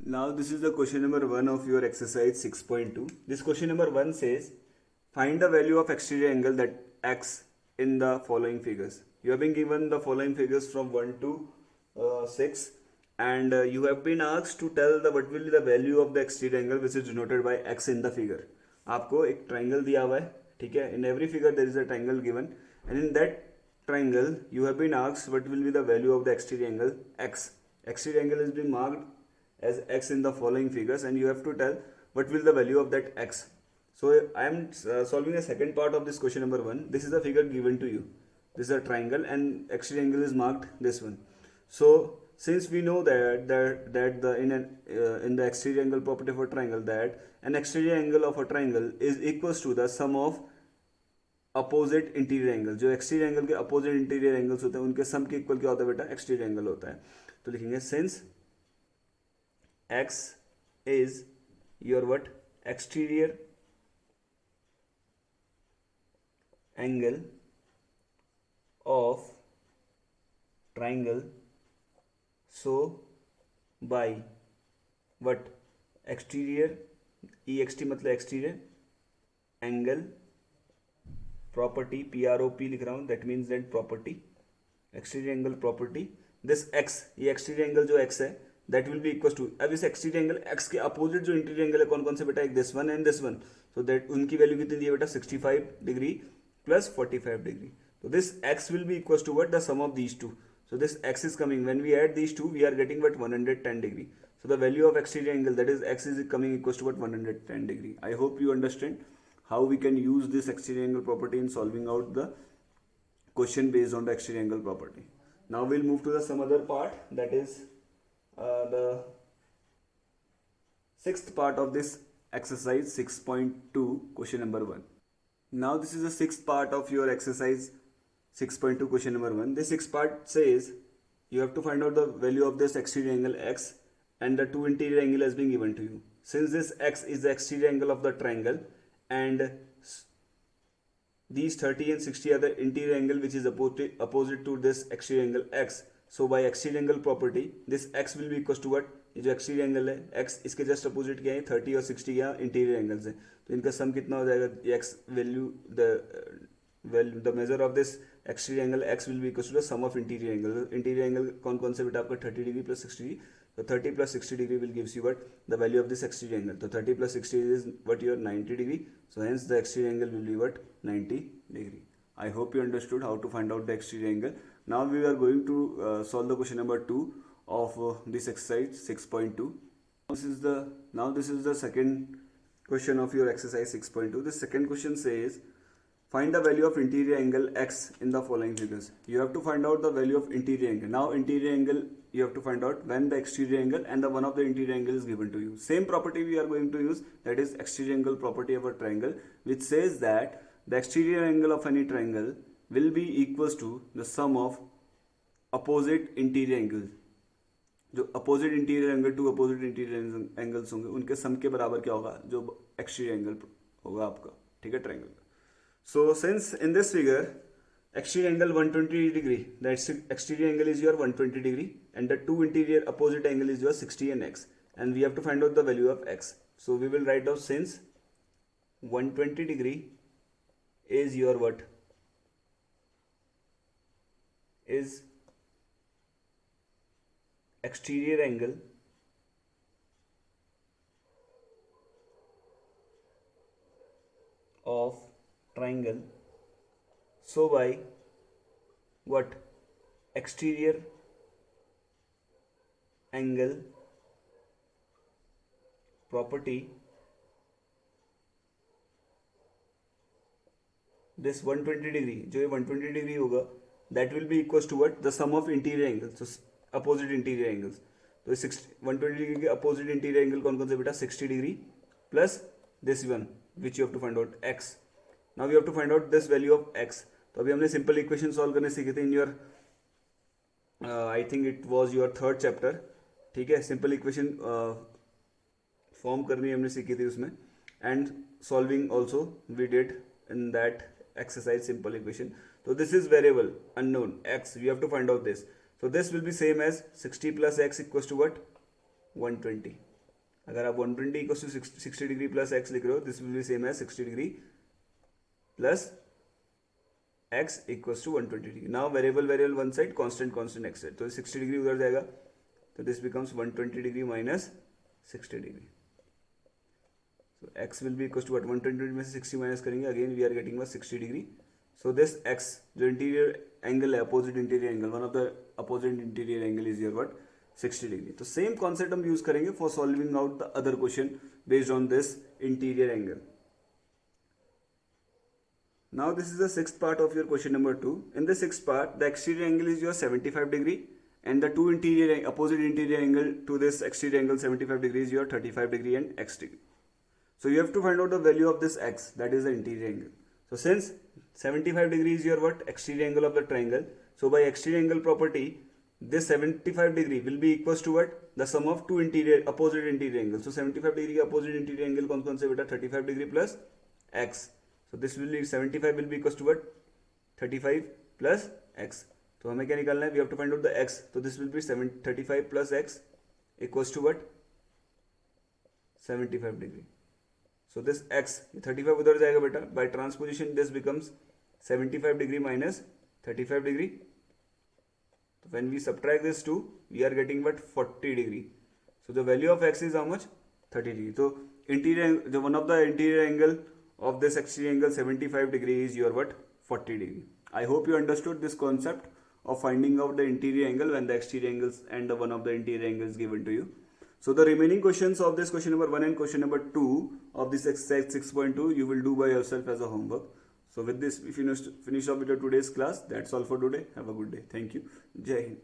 Now this is the question number 1 of your exercise 6.2. This question number 1 says, find the value of exterior angle that x in the following figures. You have been given the following figures from 1 to 6, and you have been asked to tell what will be the value of the exterior angle which is denoted by x in the figure. आपको एक triangle दिया हुआ है, ठीक है. In every figure there is a triangle given, and in that triangle you have been asked what will be the value of the exterior angle x. Exterior angle is being marked as x in the following figures, and you have to tell what will the value of that x. So I am solving the second part of this question number 1. This is the figure given to you. This is a triangle and exterior angle is marked this one. So since we know in the exterior angle property of a triangle that an exterior angle of a triangle is equals to the sum of opposite interior angle. जो exterior angle के opposite interior angles होते हैं उनके सम के equal क्या होता है बेटा, एक्सटीरियर एंगल होता है. तो लिखेंगे since x is your what, exterior angle of triangle, so by what, exterior ext मतलब एक्सटीरियर एंगल प्रॉपर्टी PROP लिख रहा हूँ, that means that property exterior angle property this x, ये एक्सटीरियर एंगल जो x है that will be equal to, अब इस exterior angle x के अपोजिट जो इंटीरियर एंगल है कौन कौन से बेटा, एक this one and this one. So that उनकी वैल्यू कितनी दी है बेटा, 65 डिग्री प्लस 45 डिग्री. तो this x will be equal to what, the sum of these two. So this x is coming, when we add these two we are getting what, 110 degree. So the value of exterior angle, that is x, is coming equals to what, 110 degree. I hope you understand how we can use this exterior angle property in solving out the question based on the exterior angle property. Now we'll move to the some other part, that is the sixth part of this exercise 6.2 question number 1. Now this is the sixth part of your exercise 6.2 question number 1. This sixth part says you have to find out the value of this exterior angle x, and the two interior angle has been given to you. Since this x is the exterior angle of the triangle and these 30 and 60 are the interior angle which is opposite to this exterior angle x, so by exterior angle property this x will be equals to what, ये जो exterior angle है x इसके just opposite क्या है, 30 और 60 क्या interior angles है. तो इनका सम कितना हो जाएगा, x value the measure of this exterior angle x will be equal to the sum of interior angle. Interior angle कौन कौन से बेटा आपका 30 डिग्री प्लस 60 डिग्री. तो 30 plus 60 degree will gives you what, the value of this exterior angle. So 30 plus 60 is what, your 90 degree. So hence the exterior angle will be what, 90 degree. I hope you understood how to find out the exterior angle. Now we are going to solve the question number 2 of this exercise 6.2. This is the second question of your exercise 6.2. The second question says, find the value of interior angle x in the following figures. You have to find out the value of interior angle. Now interior angle you have to find out when the exterior angle and the one of the interior angle is given to you. Same property we are going to use, that is exterior angle property of a triangle, which says that the exterior angle of any triangle will be equals to the sum of opposite interior angles. जो opposite interior angle two opposite interior angles होंगे उनके सम के बराबर क्या होगा, जो exterior angle होगा आपका, ठीक है, ट्रायंगल का. So since in this figure exterior angle 120 degree, that exterior angle is your 120 degree and the two interior opposite angle is your 60 and x, and we have to find out the value of x. So we will write down since 120 degree is your what, is exterior angle of triangle, so by what, exterior angle property this 120 degree, जो ये 120 degree होगा that will be equals to what, the sum of interior angles, so opposite interior angles. तो 120 degree के opposite interior angle कौन कौन से बेटा, 60 degree plus this one which you have to find out x. Now you have to find out this value of x. तो अभी हमने simple equation solve करने सीखे थे in your I think it was your third chapter, ठीक है. Simple equation form करनी हमने सीखी थी उसमें, and solving also we did in that exercise simple equation. So this is variable unknown x, we have to find out this. So this will be same as 60 plus x equals to what, 120. अगर आप 120 equal to 60 degree plus x लिख रहे हो, this will be same as 60 degree plus x equals to 120 degree. Now variable one side, constant x side, तो 60 degree उधर जाएगा, तो this becomes 120 degree minus 60 degree. So x will be equals to what, 120 में से 60 minus करेंगे, again we are getting 60 degree. So this x जो interior angle है, opposite interior angle, one of the opposite interior angle is your what, 60 degree. तो same concept हम use करेंगे for solving out the other question based on this interior angle. Now this is the sixth part of your question number 2. In the sixth part, the exterior angle is your 75 degree and the two opposite interior angle to this exterior angle 75 degree is your 35 degree and x degree. So you have to find out the value of this x, that is the interior angle. So since 75 degree is your what, exterior angle of the triangle, so by exterior angle property, this 75 degree will be equals to what, the sum of two opposite interior angles. So 75 degree के opposite interior angle कौन से बेटा, 35 degree plus x. So this will be 75 will be equals to what, 35 plus x. तो हमें क्या निकालना है, we have to find out the x. तो this will be 35 plus x equals to what, 75 degree. So this x 35 उधर जाएगा बेटा, by transposition this becomes 75 degree minus 35 degree. So when we subtract this two, we are getting what, 40 degree. So the value of x is how much, 30 degree. So interior, the one of the interior angle of this exterior angle 75 degree is your what, 40 degree. I hope you understood this concept of finding out the interior angle when the exterior angles and the one of the interior angles given to you. So the remaining questions of this question number 1 and question number 2 of this exercise 6.2 you will do by yourself as a homework. So with this we finish up with today's class. That's all for today. Have a good day. Thank you. Jai Hind.